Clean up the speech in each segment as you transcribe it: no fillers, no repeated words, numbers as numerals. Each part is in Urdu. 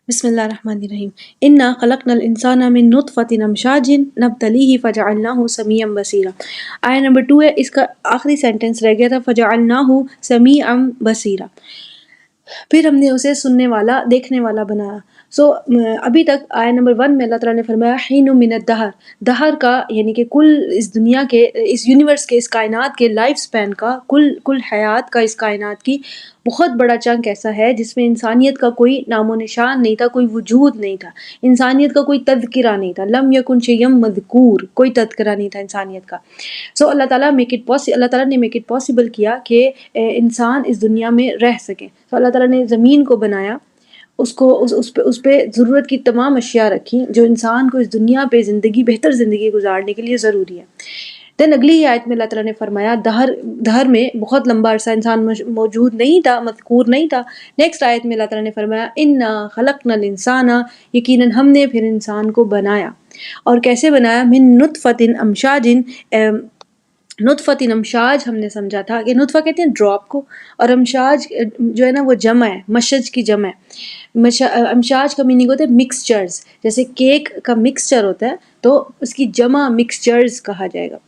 بسم اللہ الرحمن الرحیم انا خلقنا الانسان من نطفۃ امشاج نبتلیہ فجعلناہ سمیعا بصیرا۔ آیا نمبر 2 ہے، اس کا آخری سینٹنس رہ گیا تھا فجعلناہ سمیعا بصیرا، پھر ہم نے اسے سننے والا دیکھنے والا بنایا۔ ابھی تک آیا نمبر 1 میں اللہ تعالیٰ نے فرمایا حین من الدہر، دہر کا یعنی کہ کل اس دنیا کے، اس یونیورس کے، اس کائنات کے لائف سپین کا، کل حیات کا، اس کائنات کی بہت بڑا چنک ایسا ہے جس میں انسانیت کا کوئی نام و نشان نہیں تھا، کوئی وجود نہیں تھا، انسانیت کا کوئی تذکرہ نہیں تھا، لم یکن شیئا مذکور، کوئی تذکرہ نہیں تھا انسانیت کا۔ اللہ تعالیٰ اللہ تعالیٰ نے میک اٹ پاسبل کیا کہ انسان اس دنیا میں رہ سکے۔ اللہ تعالیٰ نے زمین کو بنایا، اس پہ ضرورت کی تمام اشیاء رکھی جو انسان کو اس دنیا پہ بہتر زندگی گزارنے کے لیے ضروری ہے۔ دین اگلی ہی آیت میں اللہ تعالیٰ نے فرمایا دہر میں بہت لمبا عرصہ انسان موجود نہیں تھا، مذکور نہیں تھا۔ نیکسٹ آیت میں اللہ تعالیٰ نے فرمایا انا خلقنا الانسان، یقیناً ہم نے پھر انسان کو بنایا، اور کیسے بنایا؟ من نطفۃ امشاج، نطفۃ امشاج ہم نے سمجھا تھا کہ نطفہ کہتے ہیں ڈراپ کو، اور امشاج جو ہے نا وہ جمع ہے، مشج کی جمع ہے۔ امشاج کا میننگ ہوتا ہے مکسچرز، جیسے کیک کا مکسچر ہوتا ہے تو اس کی جمع مکسچرز کہا جائے گا۔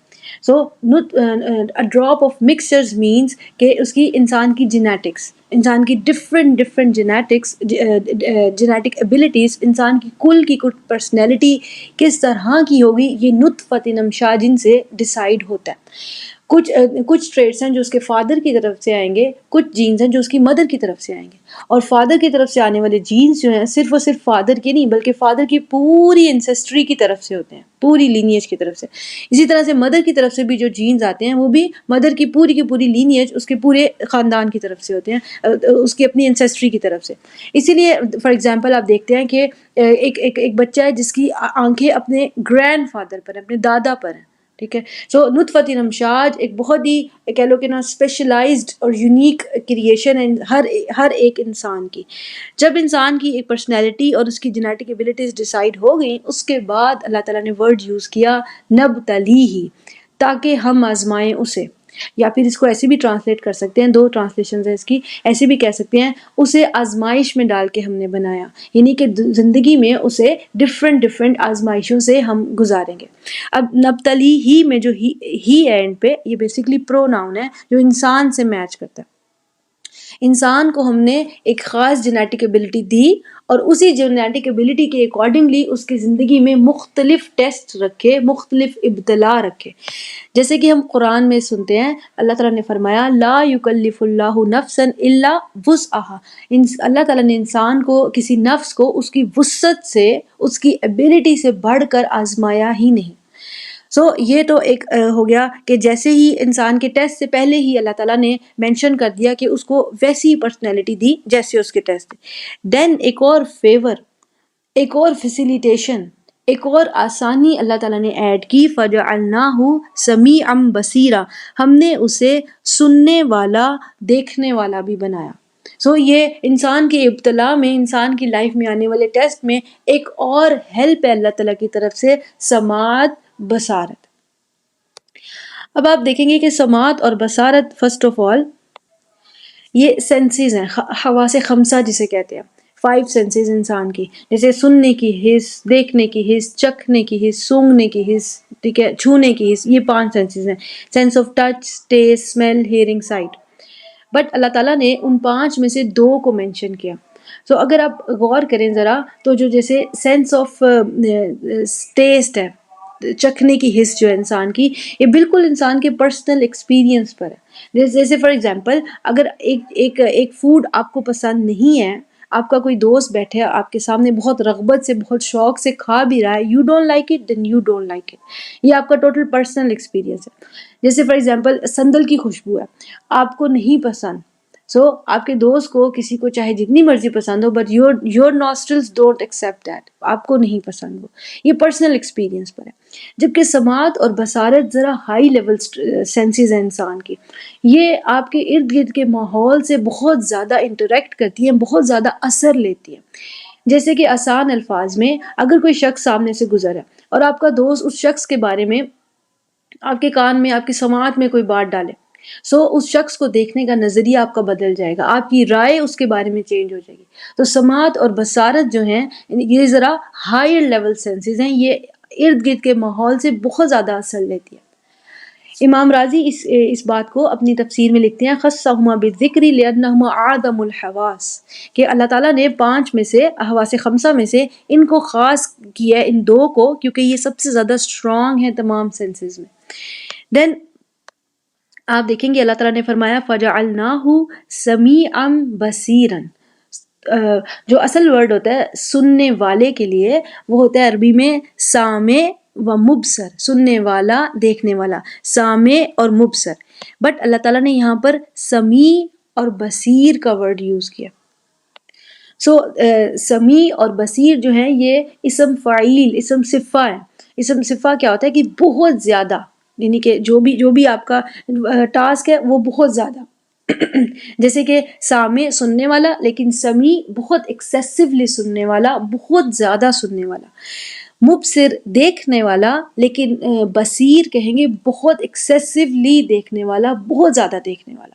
a drop of mixtures means کہ اس کی انسان کی جینیٹکس، انسان کی ڈفرینٹ جینیٹکس، جینیٹک ایبلٹیز، انسان کی کل کی کچھ پرسنالٹی کس طرح کی ہوگی، یہ نطفۃ امشاجن سے ڈیسائیڈ ہوتا ہے۔ کچھ ٹریٹس ہیں جو اس کے فادر کی طرف سے آئیں گے، کچھ جینز ہیں جو اس کی مدر کی طرف سے آئیں گے، اور فادر کی طرف سے آنے والے جینز جو ہیں صرف اور صرف فادر کے نہیں بلکہ فادر کی پوری انسیسٹری کی طرف سے ہوتے ہیں، پوری لینیج کی طرف سے۔ اسی طرح سے مدر کی طرف سے بھی جو جینز آتے ہیں وہ بھی مدر کی پوری لینیج، اس کے پورے خاندان کی طرف سے ہوتے ہیں، اس کی اپنی انسیسٹری کی طرف سے۔ اسی لیے فار ایگزامپل آپ دیکھتے ہیں کہ ایک بچہ ہے جس کی آنکھیں اپنے گرینڈ فادر پر ہیں، اپنے دادا پر ہیں، ٹھیک ہے۔ نطفۃ امشاج ایک بہت ہی کہہ لو کہ نا اسپیشلائزڈ اور یونیک کریشن ہے ہر ایک انسان کی۔ جب انسان کی ایک پرسنالٹی اور اس کی جینیٹک ایبلٹیز ڈیسائیڈ ہو گئیں، اس کے بعد اللہ تعالیٰ نے ورڈ یوز کیا نبتلیہ، تاکہ ہم آزمائیں اسے، یا پھر اس کو ایسے بھی ٹرانسلیٹ کر سکتے ہیں، دو ٹرانسلیشنز ہیں اس کی، ایسے بھی کہہ سکتے ہیں اسے آزمائش میں ڈال کے ہم نے بنایا، یعنی کہ زندگی میں اسے ڈفرینٹ آزمائشوں سے ہم گزاریں گے۔ اب نبتلی ہی میں جو ہی اینڈ پہ، یہ بیسیکلی پرو ناؤن ہے جو انسان سے میچ کرتا ہے۔ انسان کو ہم نے ایک خاص جینیٹک ایبلٹی دی، اور اسی جینیٹک ایبلٹی کے اکارڈنگلی اس کی زندگی میں مختلف ٹیسٹ رکھے، مختلف ابتلا رکھے۔ جیسے کہ ہم قرآن میں سنتے ہیں اللہ تعالیٰ نے فرمایا لا یکلف اللہ نفسا الا وسعها، اللہ تعالیٰ نے انسان کو، کسی نفس کو اس کی وسعت سے، اس کی ایبلٹی سے بڑھ کر آزمایا ہی نہیں۔ یہ تو ایک ہو گیا کہ جیسے ہی انسان کے ٹیسٹ سے پہلے ہی اللہ تعالیٰ نے مینشن کر دیا کہ اس کو ویسی پرسنالٹی دی جیسے اس کے ٹیسٹ تھے۔ دین ایک اور فیور، ایک اور فیسیلیٹیشن، ایک اور آسانی اللہ تعالیٰ نے ایڈ کی، فجعلناہ سمیعا بصیرا، ہم نے اسے سننے والا، دیکھنے والا بھی بنایا۔ یہ انسان کے ابتلا میں، انسان کی لائف میں آنے والے ٹیسٹ میں ایک اور ہیلپ ہے اللہ تعالیٰ کی طرف سے، سماعت، بصارت۔ اب آپ دیکھیں گے کہ سماعت اور بصارت فرسٹ آف آل یہ سینسز ہیں، حواس خمسہ جسے کہتے ہیں، 5 سینسز انسان کی، جیسے سننے کی حس، دیکھنے کی حس، چکھنے کی حس، سونگھنے کی حس، ٹھیک ہے، چھونے کی حس، یہ 5 سینسز ہیں، sense of touch, taste, smell, hearing, sight. But Allah تعالیٰ نے ان 5 میں سے 2 کو مینشن کیا۔ اگر آپ غور کریں ذرا تو جو جیسے سینس آف ٹیسٹ ہے، چکھنے کی حس جو ہے انسان کی، یہ بالکل انسان کے پرسنل ایکسپیرینس پر ہے۔ جیسے فار ایگزامپل اگر ایک فوڈ آپ کو پسند نہیں ہے، آپ کا کوئی دوست بیٹھے آپ کے سامنے بہت رغبت سے، بہت شوق سے کھا بھی رہا ہے، you don't like it, then you don't like it, یہ آپ کا ٹوٹل پرسنل ایکسپیرینس ہے۔ جیسے فار ایگزامپل سندل کی خوشبو ہے، آپ کو نہیں پسند، آپ کے دوست کو، کسی کو چاہے جتنی مرضی پسند ہو، but your nostrils don't accept that، آپ کو نہیں پسند وہ، یہ پرسنل ایکسپیرینس پر ہے۔ جبکہ سماعت اور بصارت ذرا ہائی لیول سینسز ہیں انسان کی، یہ آپ کے ارد گرد کے ماحول سے بہت زیادہ انٹریکٹ کرتی ہیں، بہت زیادہ اثر لیتی ہیں۔ جیسے کہ آسان الفاظ میں اگر کوئی شخص سامنے سے گزر ہے اور آپ کا دوست اس شخص کے بارے میں آپ کے کان میں، آپ کی سماعت میں کوئی بات ڈالے، اس شخص کو دیکھنے کا نظریہ آپ کا بدل جائے گا، آپ کی رائے اس کے بارے میں چینج ہو جائے گی۔ تو سماعت اور بصارت جو ہیں یہ ذرا ہائر لیول سینسز ہیں، یہ ارد گرد کے ماحول سے بہت زیادہ اثر لیتی ہے۔ امام راضی اس بات کو اپنی تفسیر میں لکھتے ہیں خصہما بالذکر لانہما اعظم الحواس، کہ اللہ تعالیٰ نے 5 میں سے حواس خمسہ میں سے ان کو خاص کیا ہے، ان 2 کو، کیونکہ یہ سب سے زیادہ اسٹرانگ ہیں تمام سینسز میں۔ دین آپ دیکھیں گے اللہ تعالیٰ نے فرمایا فَجَعَلْنَاهُ سَمِيعًا بَصِيرًا، جو اصل ورڈ ہوتا ہے سننے والے کے لیے وہ ہوتا ہے عربی میں سامع و مبصر، سننے والا دیکھنے والا، سامع اور مبصر، بٹ اللہ تعالیٰ نے یہاں پر سمیع اور بصیر کا ورڈ یوز کیا۔ سمیع اور بصیر جو ہیں یہ اسم فاعل، اسم صفہ ہے۔ اسم صفہ کیا ہوتا ہے کہ بہت زیادہ، یعنی کہ جو بھی آپ کا ٹاسک ہے وہ بہت زیادہ جیسے کہ سامع سننے والا، لیکن سمیع بہت ایکسیسیولی سننے والا، بہت زیادہ سننے والا، مبصر دیکھنے والا، لیکن بصیر کہیں گے بہت ایکسیسیولی دیکھنے والا، بہت زیادہ دیکھنے والا۔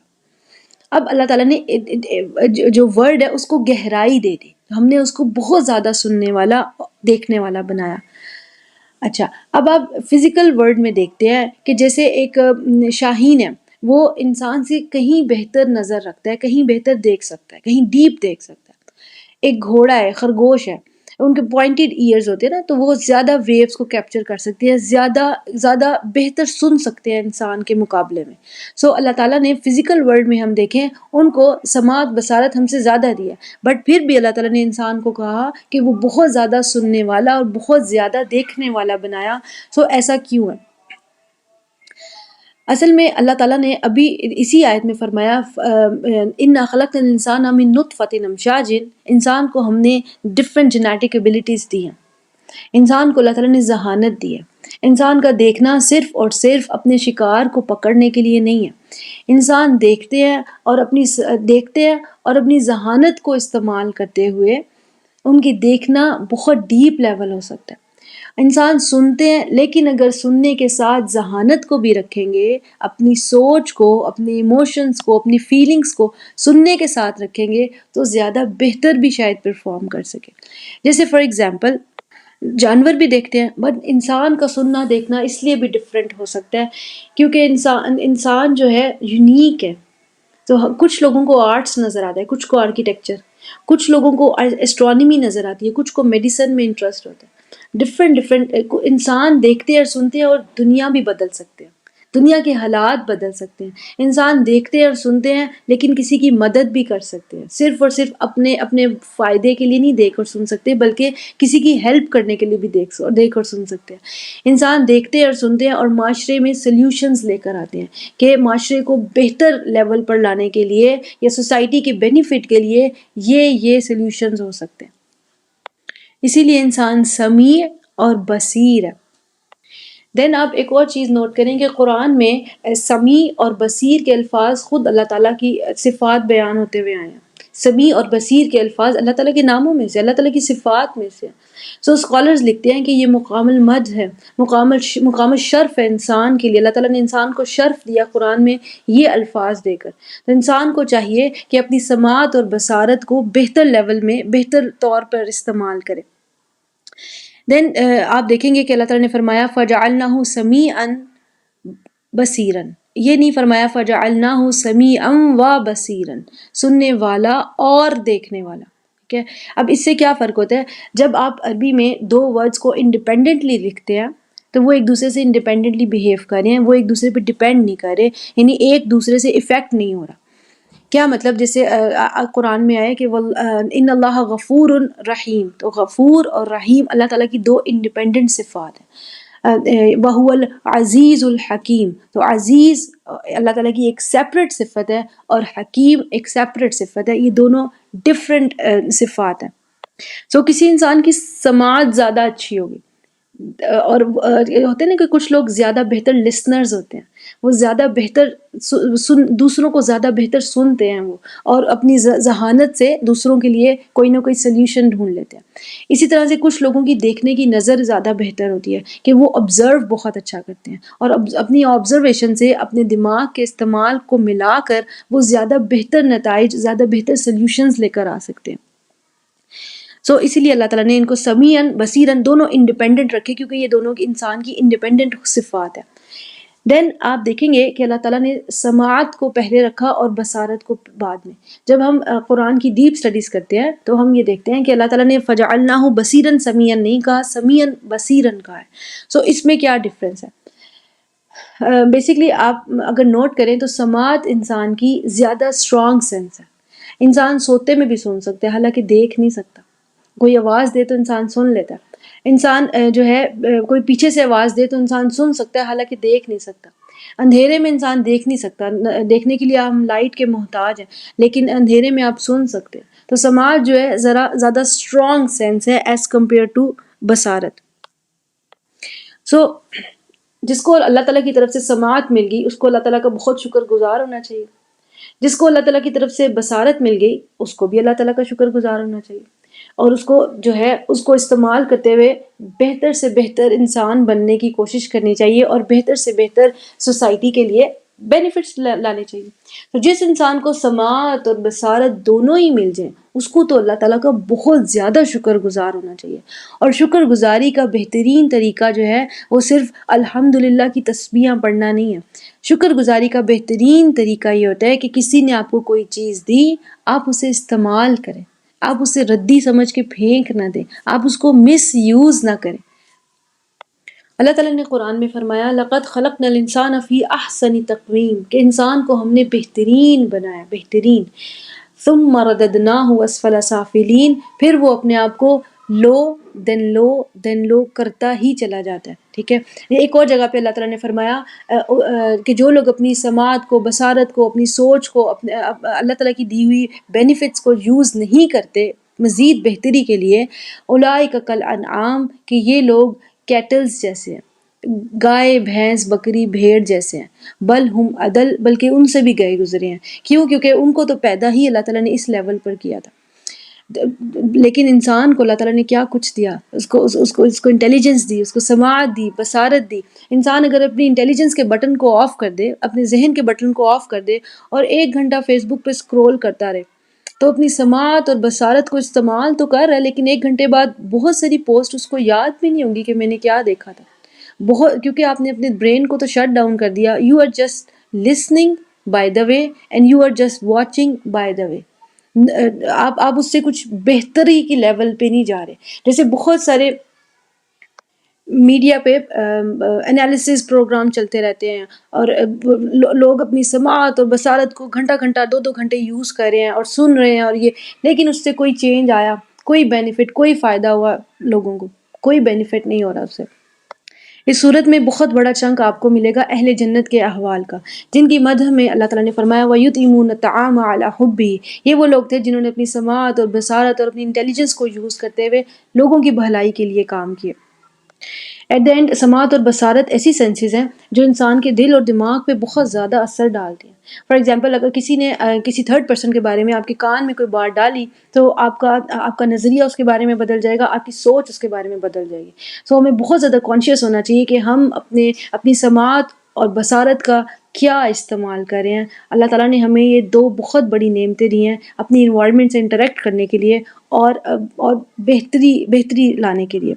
اب اللہ تعالیٰ نے جو ورڈ ہے اس کو گہرائی دے دی، ہم نے اس کو بہت زیادہ سننے والا دیکھنے والا بنایا۔ اچھا، اب آپ فزیکل ورڈ میں دیکھتے ہیں کہ جیسے ایک شاہین ہے، وہ انسان سے کہیں بہتر نظر رکھتا ہے، کہیں بہتر دیکھ سکتا ہے، کہیں ڈیپ دیکھ سکتا ہے۔ ایک گھوڑا ہے، خرگوش ہے، ان کے پوائنٹڈ ایئرز ہوتے ہیں نا، تو وہ زیادہ ویوز کو کیپچر کر سکتے ہیں، زیادہ بہتر سن سکتے ہیں انسان کے مقابلے میں۔ اللہ تعالیٰ نے فزیکل ورلڈ میں ہم دیکھیں ان کو سماعت بصارت ہم سے زیادہ دی ہے، بٹ پھر بھی اللہ تعالیٰ نے انسان کو کہا کہ وہ بہت زیادہ سننے والا اور بہت زیادہ دیکھنے والا بنایا۔ ایسا کیوں ہے؟ اصل میں اللہ تعالیٰ نے ابھی اسی آیت میں فرمایا اِنَّا خَلَقْنَا الْإِنسَانَ مِن نُطْفَةٍ أَمْشَاجٍ، انسان کو ہم نے ڈفرینٹ جینیٹک ایبلٹیز دی ہیں، انسان کو اللہ تعالیٰ نے ذہانت دی ہے۔ انسان کا دیکھنا صرف اور صرف اپنے شکار کو پکڑنے کے لیے نہیں ہے، انسان دیکھتے ہیں اور اپنی ذہانت کو استعمال کرتے ہوئے ان کی دیکھنا بہت ڈیپ لیول ہو سکتا ہے۔ انسان سنتے ہیں، لیکن اگر سننے کے ساتھ ذہانت کو بھی رکھیں گے، اپنی سوچ کو، اپنے ایموشنز کو، اپنی فیلنگز کو سننے کے ساتھ رکھیں گے تو زیادہ بہتر بھی شاید پرفارم کر سکیں۔ جیسے فار ایگزامپل جانور بھی دیکھتے ہیں، بٹ انسان کا سننا دیکھنا اس لیے بھی ڈفرینٹ ہو سکتا ہے کیونکہ انسان جو ہے یونیک ہے۔ تو کچھ لوگوں کو آرٹس نظر آتا ہے، کچھ کو آرکیٹیکچر، کچھ لوگوں کو ایسٹرونومی نظر آتی ہے، کچھ کو میڈیسن میں انٹرسٹ ہوتا ہے۔ ڈفرینٹ انسان دیکھتے ہیں اور سنتے ہیں، اور دنیا بھی بدل سکتے ہیں، دنیا کے حالات بدل سکتے ہیں۔ انسان دیکھتے ہیں اور سنتے ہیں لیکن کسی کی مدد بھی کر سکتے ہیں، صرف اور صرف اپنے فائدے کے لیے نہیں دیکھ اور سن سکتے، بلکہ کسی کی ہیلپ کرنے کے لیے بھی دیکھ اور سن سکتے ہیں۔ انسان دیکھتے ہیں اور سنتے ہیں اور معاشرے میں سلیوشنز لے کر آتے ہیں کہ معاشرے کو بہتر لیول پر لانے کے لیے یا سوسائٹی کے بینیفٹ کے لیے یہ سلیوشنز ہو سکتے ہیں۔ اسی لیے انسان سمیع اور بصیر ہے۔ دین آپ ایک اور چیز نوٹ کریں کہ قرآن میں سمیع اور بصیر کے الفاظ خود اللہ تعالیٰ کی صفات بیان ہوتے ہوئے آئے ہیں۔ سمیع اور بصیر کے الفاظ اللہ تعالیٰ کے ناموں میں سے، اللہ تعالیٰ کی صفات میں سے۔ اسکالرز لکھتے ہیں کہ یہ مقام المدح ہے، مقام الشرف ہے انسان کے لیے۔ اللہ تعالیٰ نے انسان کو شرف دیا قرآن میں یہ الفاظ دے کر۔ تو انسان کو چاہیے کہ اپنی سماعت اور بصارت کو بہتر لیول میں، بہتر طور پر استعمال کرے۔ دین آپ دیکھیں گے کہ اللہ تعالیٰ نے فرمایا فَجَعَلْنَاهُ سَمِيعًا بَصِيرًا، یہ نہیں فرمایا فَجَعَلْنَاهُ سَمِيعًا وَبَصِيرًا، سننے والا اور دیکھنے والا۔ ٹھیک ہے، اب اس سے کیا فرق ہوتا ہے؟ جب آپ عربی میں 2 ورڈز کو انڈیپینڈنٹلی لکھتے ہیں تو وہ ایک دوسرے سے انڈیپینڈنٹلی بہیو کر رہے ہیں، وہ ایک دوسرے پہ ڈیپینڈ نہیں کر رہے، یعنی ایک دوسرے سے افیکٹ نہیں ہو رہا۔ کیا مطلب؟ جیسے قرآن میں آئے کہ ان اللہ غفور رحیم، تو غفور اور رحیم اللہ تعالیٰ کی 2 انڈیپینڈنٹ صفات ہیں۔ وَهُوَ الْعَزِيزُ الْحَكِيمُ، تو عزیز اللہ تعالیٰ کی ایک سیپریٹ صفت ہے اور حکیم ایک سیپریٹ صفت ہے، یہ دونوں ڈفرینٹ صفات ہیں۔ کسی انسان کی سماعت زیادہ اچھی ہوگی، اور ہوتے ہیں نا کہ کچھ لوگ زیادہ بہتر لسنرز ہوتے ہیں، وہ زیادہ بہتر دوسروں کو زیادہ بہتر سنتے ہیں وہ، اور اپنی ذہانت سے دوسروں کے لیے کوئی نہ کوئی سلیوشن ڈھونڈ لیتے ہیں۔ اسی طرح سے کچھ لوگوں کی دیکھنے کی نظر زیادہ بہتر ہوتی ہے کہ وہ آبزرو بہت اچھا کرتے ہیں، اور اپنی آبزرویشن سے اپنے دماغ کے استعمال کو ملا کر وہ زیادہ بہتر نتائج، زیادہ بہتر سلیوشنز لے کر آ سکتے ہیں۔ سو اسی لیے اللہ تعالیٰ نے ان کو سمیعاً بصیراً دونوں انڈیپینڈنٹ رکھے، کیونکہ یہ دونوں انسان کی انڈیپینڈنٹ صفات ہے۔ دین آپ دیکھیں گے کہ اللہ تعالیٰ نے سماعت کو پہلے رکھا اور بصارت کو بعد میں۔ جب ہم قرآن کی ڈیپ سٹڈیز کرتے ہیں تو ہم یہ دیکھتے ہیں کہ اللہ تعالیٰ نے فجعلناہ بصیراً سمیعاً نہیں کہا، سمیعاً بصیراً کہا ہے۔ سو اس میں کیا ڈفرینس ہے؟ بیسکلی آپ اگر نوٹ کریں تو سماعت انسان کی زیادہ اسٹرانگ سینس ہے۔ انسان سوتے میں بھی سن سکتا ہے، حالانکہ دیکھ نہیں سکتا۔ کوئی آواز دے تو انسان سن لیتا ہے، انسان جو ہے کوئی پیچھے سے آواز دے تو انسان سن سکتا ہے، حالانکہ دیکھ نہیں سکتا۔ اندھیرے میں انسان دیکھ نہیں سکتا، دیکھنے کے لیے ہم لائٹ کے محتاج ہیں، لیکن اندھیرے میں آپ سن سکتے ہیں۔ تو سماعت جو ہے ذرا زیادہ اسٹرانگ سینس ہے ایز کمپیئر ٹو بصارت۔ سو جس کو اللہ تعالیٰ کی طرف سے سماعت مل گئی اس کو اللہ تعالیٰ کا بہت شکر گزار ہونا چاہیے، جس کو اللہ تعالیٰ کی طرف سے بصارت مل گئی اس کو بھی اللہ تعالیٰ کا شکر گزار ہونا چاہیے، اور اس کو جو ہے اس کو استعمال کرتے ہوئے بہتر سے بہتر انسان بننے کی کوشش کرنی چاہیے، اور بہتر سے بہتر سوسائٹی کے لیے بینیفٹس لانے چاہیے۔ تو جس انسان کو سماعت اور بصارت دونوں ہی مل جائیں اس کو تو اللہ تعالیٰ کا بہت زیادہ شکر گزار ہونا چاہیے، اور شکر گزاری کا بہترین طریقہ جو ہے وہ صرف الحمدللہ کی تسبیحاں پڑھنا نہیں ہے۔ شکر گزاری کا بہترین طریقہ یہ ہوتا ہے کہ کسی نے آپ کو کوئی چیز دی، آپ اسے استعمال کریں، آپ اسے ردی سمجھ کے پھینک نہ دیں، آپ اس کو مس یوز نہ کریں۔ اللہ تعالیٰ نے قرآن میں فرمایا لَقَدْ خَلَقْنَا الْإِنسَانَ فِي أَحْسَنِ تَقْوِيمٍ، کہ انسان کو ہم نے بہترین بنایا، بہترین۔ ثُمَّ رَدَدْنَاهُ أَسْفَلَ سَافِلِينَ، پھر وہ اپنے آپ کو لو دین لو دین لو کرتا ہی چلا جاتا ہے، ٹھیک ہے۔ ایک اور جگہ پہ اللہ تعالیٰ نے فرمایا کہ جو لوگ اپنی سماعت کو، بصارت کو، اپنی سوچ کو، اللہ تعالیٰ کی دی ہوئی بینیفٹس کو یوز نہیں کرتے مزید بہتری کے لیے، اولئک کالانعام، کہ یہ لوگ کیٹلز جیسے ہیں، گائے بھینس بکری بھیڑ جیسے ہیں، بل ہم عدل، بلکہ ان سے بھی گئے گزرے ہیں۔ کیوں؟ کیونکہ ان کو تو پیدا ہی اللہ تعالیٰ نے اس لیول پر کیا تھا، لیکن انسان کو اللہ تعالیٰ نے کیا کچھ دیا، اس کو انٹیلیجنس دی، اس کو سماعت دی، بصارت دی۔ انسان اگر اپنی انٹیلیجنس کے بٹن کو آف کر دے، اپنے ذہن کے بٹن کو آف کر دے اور 1 گھنٹہ فیس بک پہ سکرول کرتا رہے، تو اپنی سماعت اور بصارت کو استعمال تو کر رہا ہے، لیکن 1 گھنٹے بعد بہت ساری پوسٹ اس کو یاد بھی نہیں ہوں گی کہ میں نے کیا دیکھا تھا، کیونکہ آپ نے اپنے برین کو تو شٹ ڈاؤن کر دیا۔ You are just listening by the way and you are just watching by the way. آپ اس سے کچھ بہتری کی لیول پہ نہیں جا رہے۔ جیسے بہت سارے میڈیا پہ انالیسز پروگرام چلتے رہتے ہیں، اور لوگ اپنی سماعت اور بصارت کو گھنٹہ گھنٹہ 2 گھنٹے یوز کر رہے ہیں اور سن رہے ہیں، اور لیکن اس سے کوئی چینج آیا، کوئی بینیفٹ، کوئی فائدہ ہوا لوگوں کو؟ کوئی بینیفٹ نہیں ہو رہا اس سے۔ اس صورت میں بہت بڑا چنک آپ کو ملے گا اہل جنت کے احوال کا، جن کی مدح میں اللہ تعالیٰ نے فرمایا وَيُطْعِمُونَ الطَّعَامَ عَلَىٰ حُبِّهِ، یہ وہ لوگ تھے جنہوں نے اپنی سماعت اور بصارت اور اپنی انٹیلیجنس کو یوز کرتے ہوئے لوگوں کی بھلائی کے لیے کام کیے۔ ایٹ دا اینڈ سماعت اور بصارت ایسی سینسز ہیں جو انسان کے دل اور دماغ پہ بہت زیادہ اثر ڈالتی ہیں۔ فار ایگزامپل اگر کسی نے کسی تھرڈ پرسن کے بارے میں آپ کے کان میں کوئی بات ڈالی تو آپ کا نظریہ اس کے بارے میں بدل جائے گا، آپ کی سوچ اس کے بارے میں بدل جائے گی۔ سو ہمیں بہت زیادہ کانشیس ہونا چاہیے کہ ہم اپنی سماعت اور بصارت کا کیا استعمال کر رہے ہیں۔ اللہ تعالیٰ نے ہمیں یہ 2 بہت بڑی نعمتیں دی ہیں اپنی انوائرمنٹ سے انٹریکٹ کرنے کے لیے اور بہتری لانے کے لیے۔